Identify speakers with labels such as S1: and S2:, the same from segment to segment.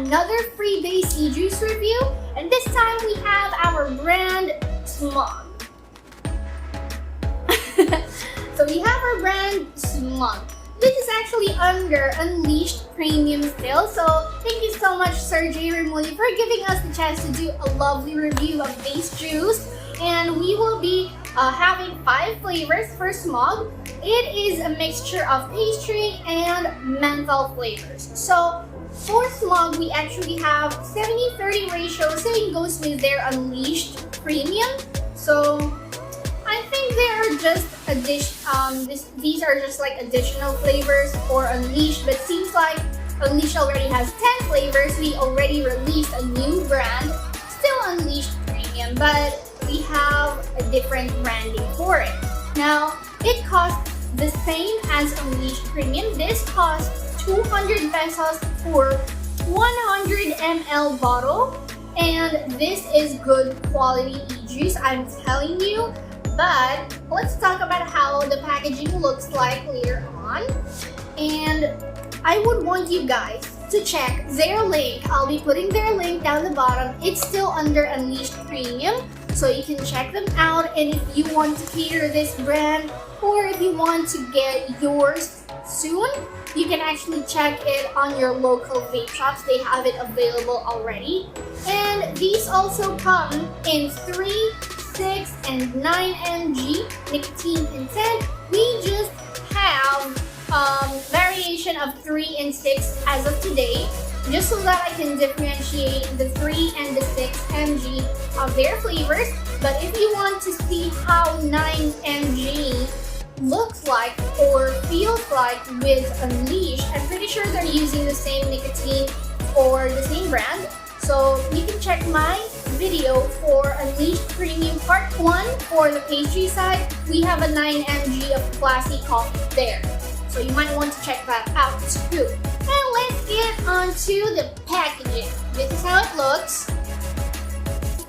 S1: another free base e-juice review, and this time we have our brand SMOG. So we have our brand SMOG. This is actually under Unleashed Premium still, so thank you so much Sir J. Remuli for giving us the chance to do a lovely review of base juice. And we will be having 5 flavors for SMOG. It is a mixture of pastry and menthol flavors. So for SMOG, we actually have 70-30 ratio, same goes with their Unleashed Premium. So I think they are just these are just like additional flavors for Unleashed, but seems like Unleashed already has 10 flavors. We already released a new brand, still Unleashed Premium, but we have a different branding for it. Now, it costs the same as Unleashed Premium. This costs 200 pesos for 100 ml bottle, and this is good quality e-juice, I'm telling you. But let's talk about how the packaging looks like later on. And I would want you guys to check their link. I'll be putting their link down the bottom. It's still under Unleashed Premium, so you can check them out. And if you want to cater this brand, or if you want to get yours soon, you can actually check it on your local vape shops. They have it available already. And these also come in 3, 6, and 9 mg nicotine content. We just have variation of 3 and 6 as of today, just so that I can differentiate the 3 and the 6 mg of their flavors. But if you want to see how 9 mg looks like or feels like with Unleashed, I'm pretty sure they're using the same nicotine or the same brand. So you can check my video for Unleashed Premium Part 1 for the pastry side. We have a 9 mg of classy coffee there, so you might want to check that out too. And let's get on to the packaging. This is how it looks.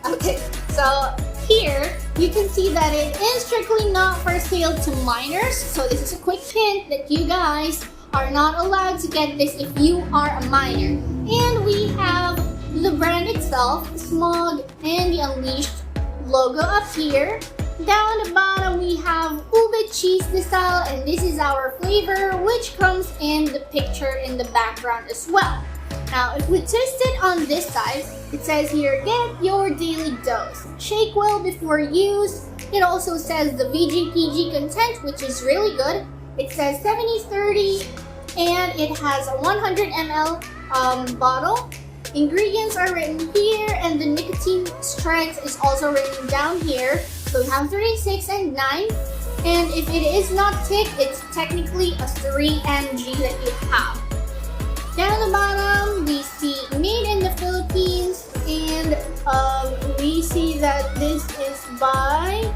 S1: Okay, so here you can see that it is strictly not for sale to minors. So this is a quick hint that you guys are not allowed to get this if you are a minor. And we have the brand itself, SMOG, and the Unleashed logo up here. Down the bottom we have Ube Cheese Style, and this is our flavor, which comes in the picture in the background as well. Now if we twist it on this side, it says here, get your daily dose. Shake well before use. It also says the VGPG content, which is really good. It says 70-30, and it has a 100 ml bottle. Ingredients are written here, and the nicotine strength is also written down here. So we have 36 and 9, and if it is not ticked, it's technically a 3 mg that you have. Down the bottom, we see made in the Philippines, and we see that this is by,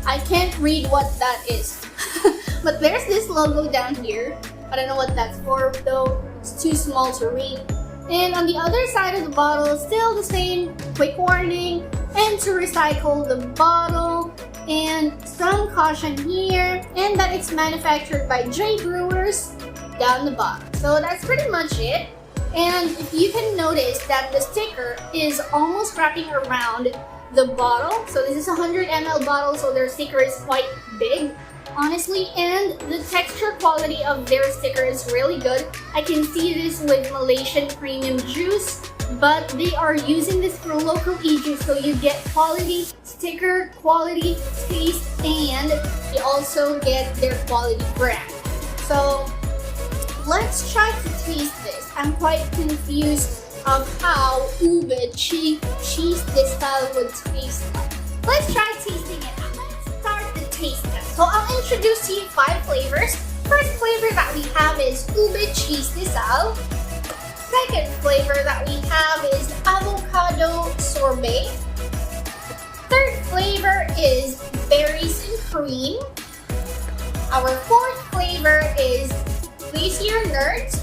S1: I can't read what that is, but there's this logo down here. I don't know what that's for though, it's too small to read. And on the other side of the bottle, still the same quick warning and to recycle the bottle, and some caution here, and that it's manufactured by J Brewers down the bottom. So that's pretty much it. And if you can notice that the sticker is almost wrapping around the bottle. So this is a 100 ml bottle, so their sticker is quite big, honestly, and the texture quality of their sticker is really good. I can see this with Malaysian Premium Juice, but they are using this for local e-juice, so you get quality sticker, quality taste, and you also get their quality brand. So let's try to taste this. I'm quite confused of how Ube cheese this style would taste like. Let's try tasting it out. Let's start the taste test. So I'll introduce to you 5 flavors. First flavor that we have is Ube cheese style. Second flavor that we have is Avocado Sorbet. Third flavor is Berries and Cream. Our fourth flavor is Glacier Nerds.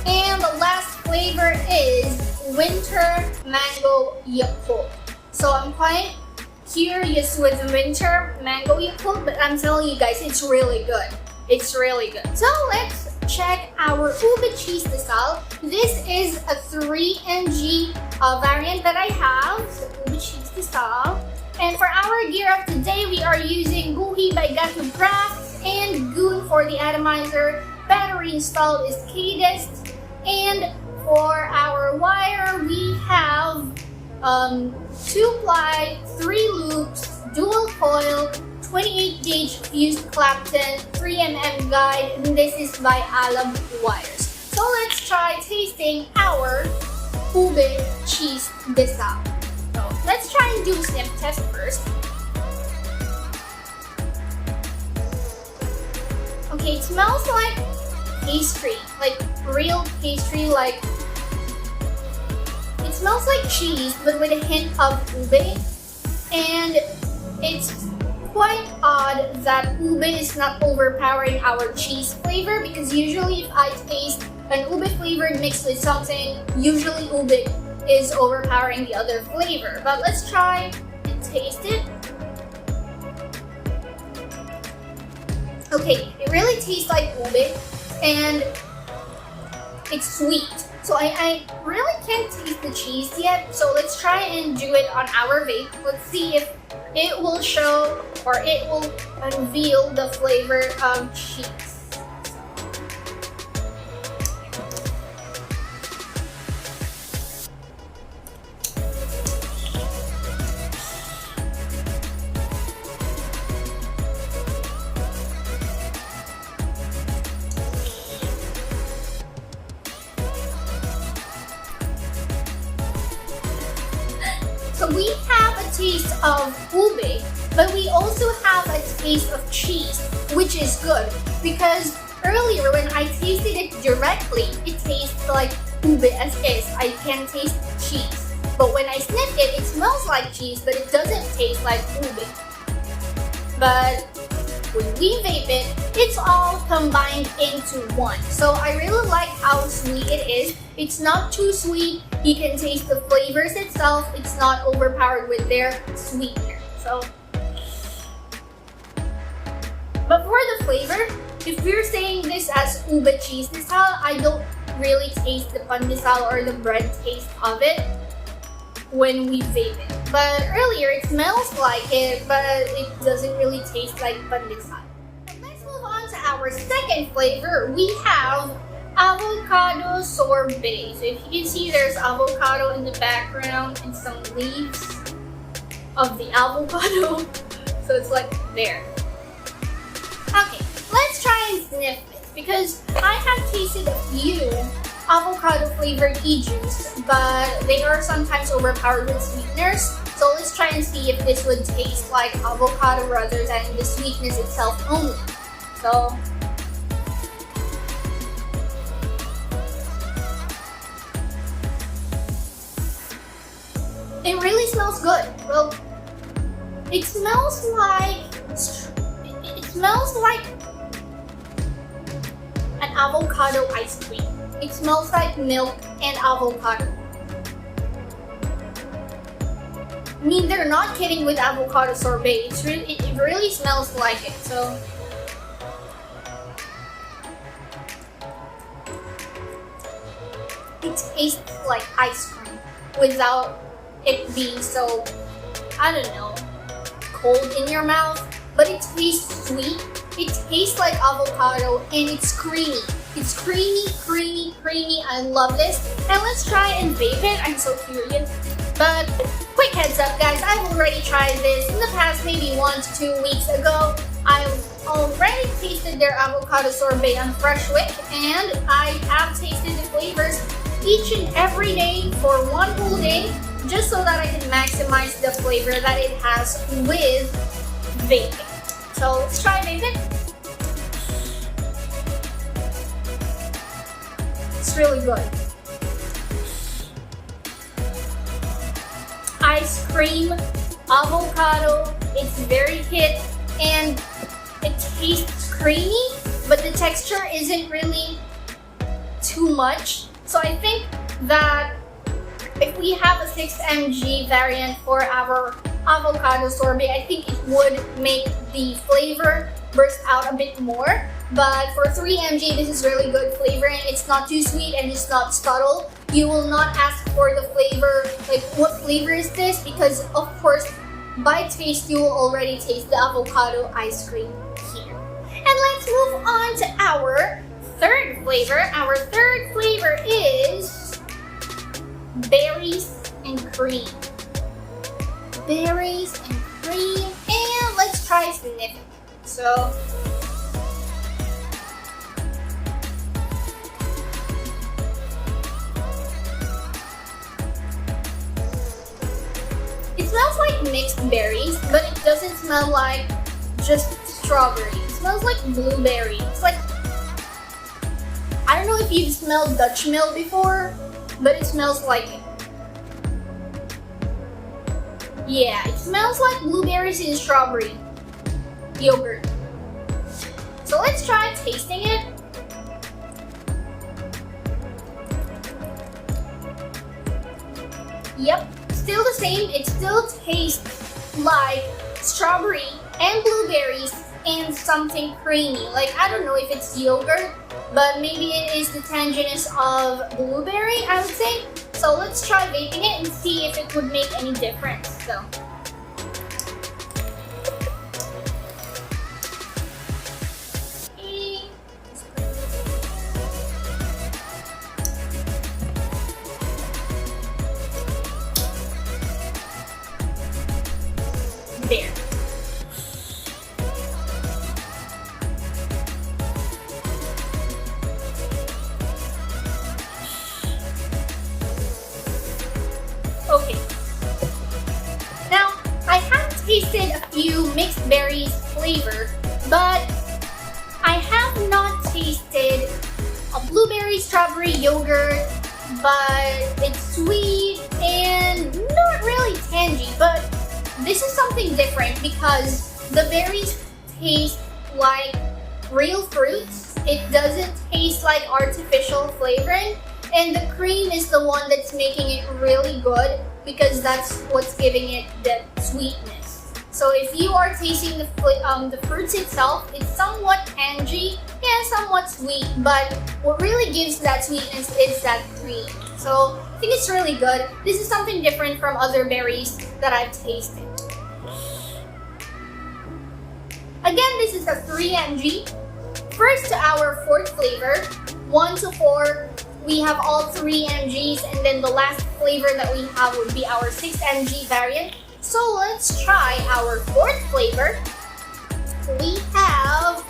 S1: And the last flavor is Winter Mango Yakult. So I'm quite curious with Winter Mango Yakult, but I'm telling you guys, it's really good. It's really good. So let's check our ube cheese desal. This is a 3 mg variant that I have, so ube cheese desal. And for our gear of today, we are using Guhi by Gato Crafts and Goon for the atomizer. Battery installed is Cadist. And for our wire, we have 2-ply, 3 loops, dual coil, 28 gauge fused Clapton, 3mm guide, and this is by Alab wires. So let's try tasting our ube cheese desal. So let's try and do a sniff test first. Okay, it smells like pastry, like real pastry, like it smells like cheese but with a hint of ube, and it's quite odd that ube is not overpowering our cheese flavor, because usually if I taste an ube flavor mixed with something, usually ube is overpowering the other flavor. But let's try and taste it. Okay, it really tastes like ube and it's sweet. So I really can't taste the cheese yet, so let's try and do it on our vape. Let's see if it will show or it will unveil the flavor of cheese. So we have a taste of ube, but we also have a taste of cheese, which is good, because earlier when I tasted it directly, it tastes like ube as is. I can taste cheese. But when I sniffed it, it smells like cheese, but it doesn't taste like ube. But when we vape it, it's all combined into one. So I really like how sweet it is. It's not too sweet. You can taste the flavors itself. It's not overpowered with their sweetener. So, but for the flavor, if we're saying this as ube cheese desal, I don't really taste the pandesal or the bread taste of it when we vape it. But earlier it smells like it, but it doesn't really taste like pandesal. Let's move on to our second flavor. We have Avocado Sorbet. So if you can see, there's avocado in the background and some leaves of the avocado. So it's like there. Okay, let's try and sniff it, because I have tasted a few avocado flavored e-juice, but they are sometimes overpowered with sweeteners. So let's try and see if this would taste like avocado rather than the sweetness itself only. So it really smells good. Well, it smells like an avocado ice cream. It smells like milk and avocado. I mean, they're not kidding with avocado sorbet. It really smells like it. So it tastes like ice cream without it being so, I don't know, cold in your mouth. But it tastes sweet. It tastes like avocado and it's creamy. It's creamy, creamy, creamy. I love this. And let's try and vape it. I'm so curious. But quick heads up, guys. I've already tried this in the past, maybe 1 to 2 weeks ago. I've already tasted their avocado sorbet on Fresh Wick, and I have tasted the flavors each and every day for 1 whole day, just so that I can maximize the flavor that it has with vaping. So let's try vaping. It's really good. Ice cream, avocado, it's very hit, and it tastes creamy, but the texture isn't really too much. So I think that if we have a 6 mg variant for our avocado sorbet, I think it would make the flavor burst out a bit more. But for 3mg, this is really good flavoring. It's not too sweet and it's not subtle. You will not ask for the flavor, like what flavor is this? Because of course, by taste, you will already taste the avocado ice cream here. And let's move on to our third flavor. Our third flavor is berries and cream. Berries and cream. And let's try sniffing. So, it smells like mixed berries, but it doesn't smell like just strawberry. It smells like blueberry. It's like, I don't know if you've smelled Dutch Mill before, but it smells like it. Yeah, it smells like blueberries and strawberry yogurt. So let's try tasting it. Yep, still the same. It still tastes like strawberry and blueberries and something creamy. Like, I don't know if it's yogurt, but maybe it is the tanginess of blueberry, I would say. So let's try vaping it and see if it would make any difference. So, there. Okay. Now, I have tasted a few mixed berries flavor, but I have not tasted a blueberry strawberry yogurt, but it's sweet and not really tangy, but this is something different because the berries taste like real fruits. It doesn't taste like artificial flavoring. And the cream is the one that's making it really good because that's what's giving it that sweetness. So if you are tasting the fruits itself, it's somewhat tangy and somewhat sweet, but what really gives that sweetness is that cream. So I think it's really good. This is something different from other berries that I've tasted. Again, this is a 3mg. First to our fourth flavor, 1 to 4. We have all 3mgs, and then the last flavor that we have would be our 6mg variant. So let's try our fourth flavor. We have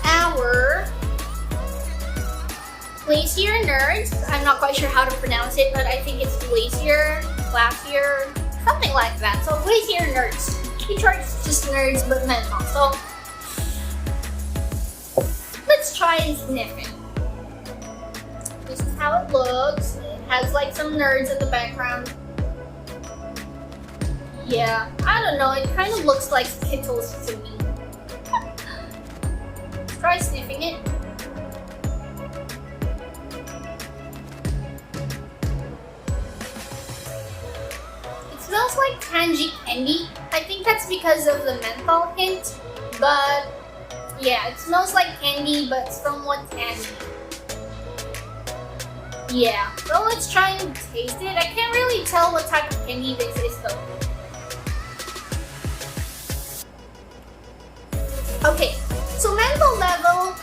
S1: our Glacier Nerds. I'm not quite sure how to pronounce it, but I think it's Glacier, something like that. So Glacier Nerds. In short, it's just nerds but menthol. So let's try and sniff it. This is how it looks. It has like some nerds in the background. Yeah, I don't know. It kind of looks like Skittles to me. Let's try sniffing it. It smells like tangy candy. I think that's because of the menthol hint. But yeah, it smells like candy but somewhat tangy. Yeah, so let's try and taste it. I can't really tell what type of candy this is though. Okay, so menthol level,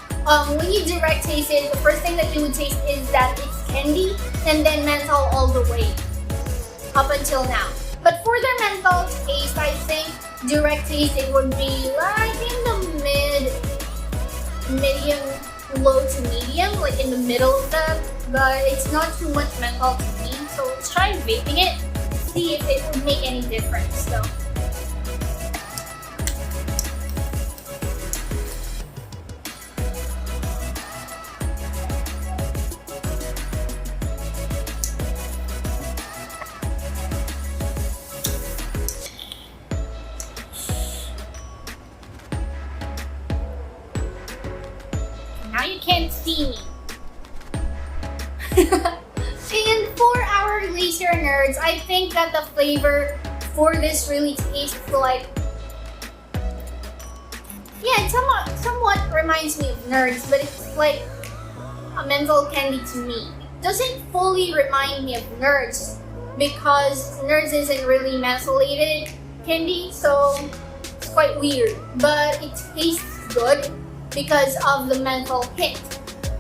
S1: when you direct taste it, the first thing that you would taste is that it's candy and then menthol all the way up until now. But for their menthol taste, I think direct taste it would be like in the medium, low to medium, like in the middle of that. But it's not too much menthol to me. So let's try vaping it, see if it would make any difference. So. Now you can't see me. And for our Glacier Nerds, I think that the flavor for this really tastes like Yeah, it somewhat reminds me of Nerds, but it's like a menthol candy to me. It doesn't fully remind me of Nerds because Nerds isn't really mentholated candy, so it's quite weird. But it tastes good because of the menthol hint.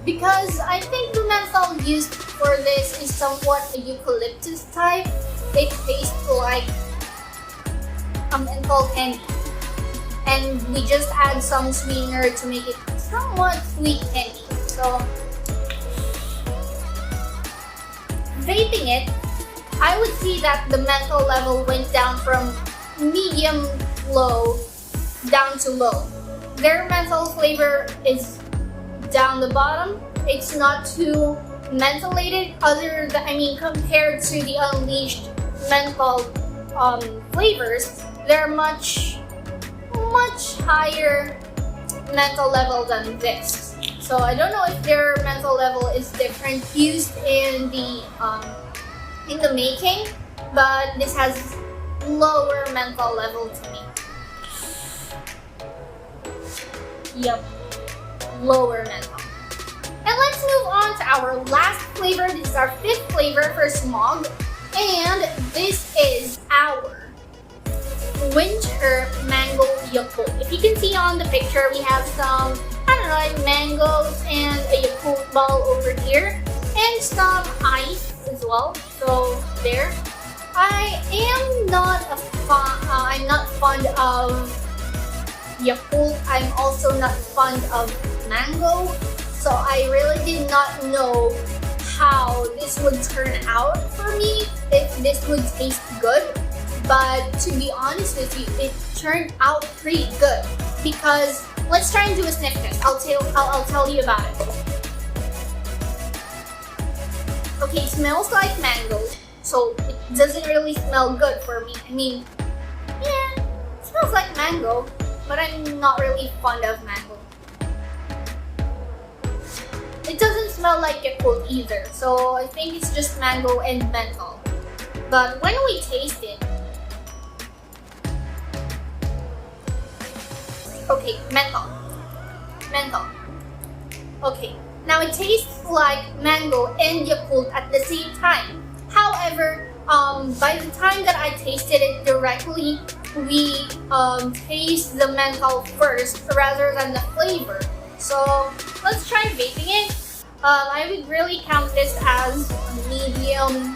S1: Because I think the menthol used for this is somewhat a eucalyptus type. It tastes like a menthol candy. And we just add some sweetener to make it somewhat sweet candy. So, vaping it, I would see that the menthol level went down from medium low down to low. Their menthol flavor is down the bottom. It's not too mentholated compared to the unleashed menthol flavors. They're much higher menthol level than this. So I don't know if their menthol level is different used in the making, but this has lower menthol level to me. Yep, lower menthol. And let's move on to our last flavor. This is our 5th flavor for SMOG, and this is our winter mango Yakult. If you can see on the picture, we have some, like mangoes and a Yakult ball over here, and some ice as well. So there. I'm not fond of Yakult. I'm also not fond of mango. So I really did not know how this would turn out for me, if this would taste good. But to be honest with you, it turned out pretty good. Because let's try and do a sniff test. I'll tell you about it. Okay, it smells like mango, so it doesn't really smell good for me. Yeah, it smells like mango, but I'm not really fond of mango. It doesn't smell like Yakult either, so I think it's just mango and menthol. But when we taste it, okay, menthol. Okay, now it tastes like mango and Yakult at the same time. However, by the time that I tasted it directly, we taste the menthol first rather than the flavor. So let's try vaping it. I would really count this as medium,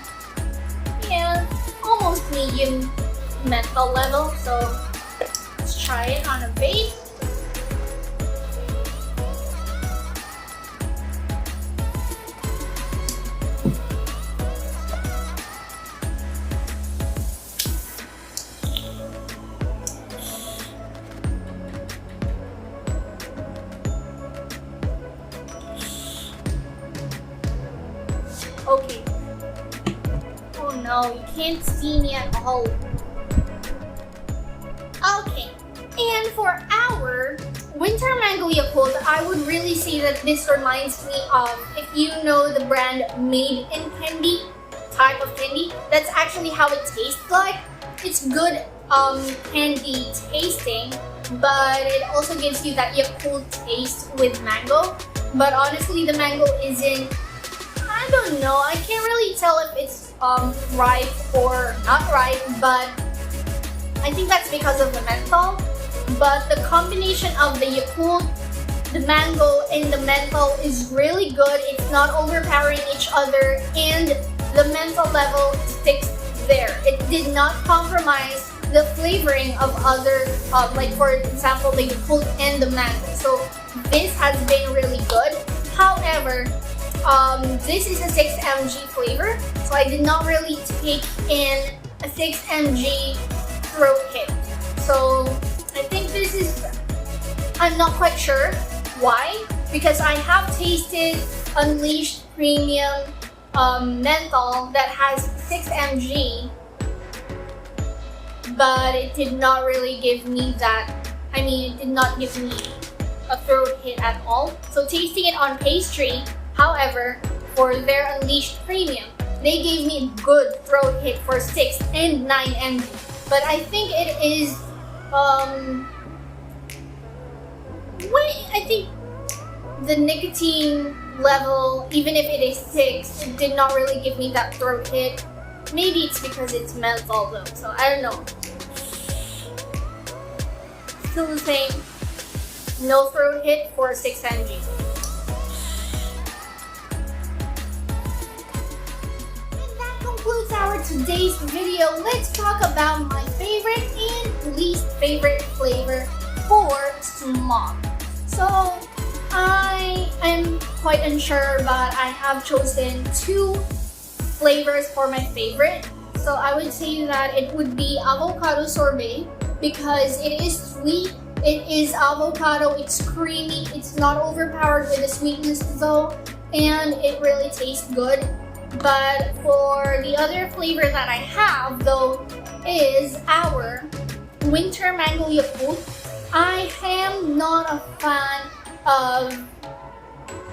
S1: yeah, almost medium menthol level. So let's try it on a vape. Okay. Oh no, you can't see me at all. Okay. And for our winter mango Yakult, I would really say that this reminds me of, if you know the brand Made in Candy type of candy, that's actually how it tastes like. It's good candy tasting, but it also gives you that Yakult taste with mango. But honestly, the mango isn't, I don't know, I can't really tell if it's ripe or not ripe, but I think that's because of the menthol. But the combination of the Yakult, the mango, and the menthol is really good. It's not overpowering each other, and the menthol level sticks there. It did not compromise the flavoring of other, like for example, the Yakult and the mango. So this has been really good. However, this is a 6 mg flavor, so I did not really take in a 6 mg throat hit. So I think this is, I'm not quite sure why, because I have tasted Unleashed Premium menthol that has 6 mg, but it did not really give me that, it did not give me a throat hit at all. So tasting it on pastry, however, for their Unleashed Premium, they gave me a good throat hit for 6 and 9 mg. But I think it is, wait, I think the nicotine level, even if it is 6, it did not really give me that throat hit. Maybe it's because it's menthol though, so I don't know. Still the same. No throat hit for 6 mg. And that concludes our today's video. Let's talk about my favorite and least favorite flavor for SMOG. So I am quite unsure, but I have chosen 2 flavors for my favorite. So I would say that it would be Avocado Sorbet because it is sweet. It is avocado, it's creamy, it's not overpowered with the sweetness though, and it really tastes good. But for the other flavor that I have though is our Winter Mango Yakult. I am not a fan of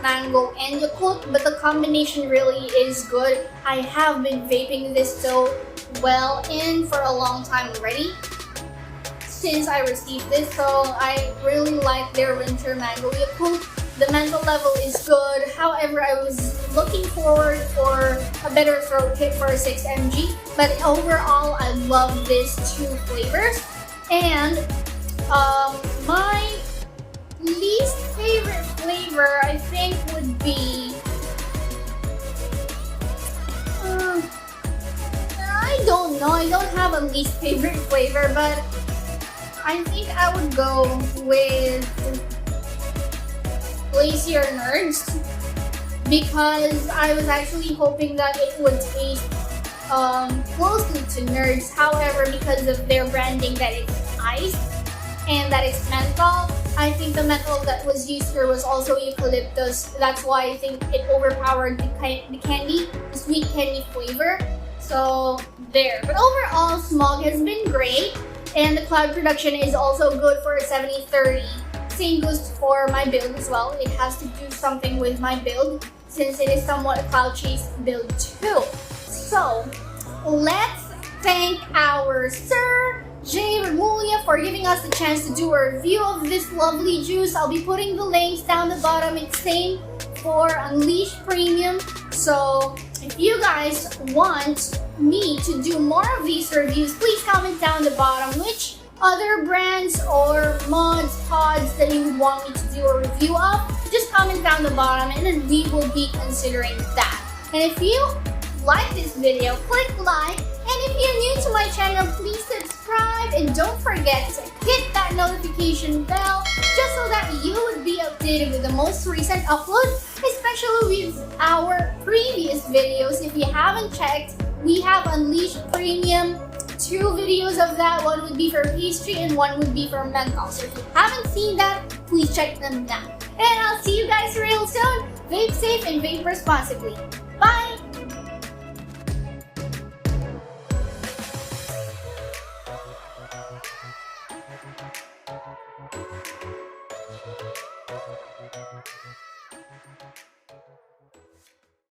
S1: mango and Yakult, but the combination really is good. I have been vaping this so well in for a long time already since I received this, so I really like their Winter Mango Yakult. The menthol level is good, however I was looking forward for a better throat hit for 6 mg, but overall I love these 2 flavors. And my least favorite flavor I think would be I don't know, I don't have a least favorite flavor, but I think I would go with Glacier Nerds because I was actually hoping that it would taste closely to Nerds. However, because of their branding that it's ice and that it's menthol, I think the menthol that was used here was also eucalyptus. That's why I think it overpowered the candy, the sweet candy flavor. So there. But overall, SMOG has been great. And the cloud production is also good for a 70-30. Same goes for my build as well. It has to do something with my build since it is somewhat a cloud chase build too. So let's thank our Sir J Remulia for giving us the chance to do a review of this lovely juice. I'll be putting the links down the bottom. It's same for Unleashed Premium. So if you guys want me to do more of these reviews, please comment down the bottom which other brands or mods, pods that you would want me to do a review of. Just comment down the bottom and then we will be considering that. And if you like this video, click like. And if you're new to my channel, please subscribe and don't forget to hit that notification bell just so that you would be updated with the most recent upload, especially with our previous videos. If you haven't checked, we have Unleashed Premium, 2 videos of that. One would be for pastry and one would be for menthol. So if you haven't seen that, please check them down. And I'll see you guys real soon. Vape safe and vape responsibly.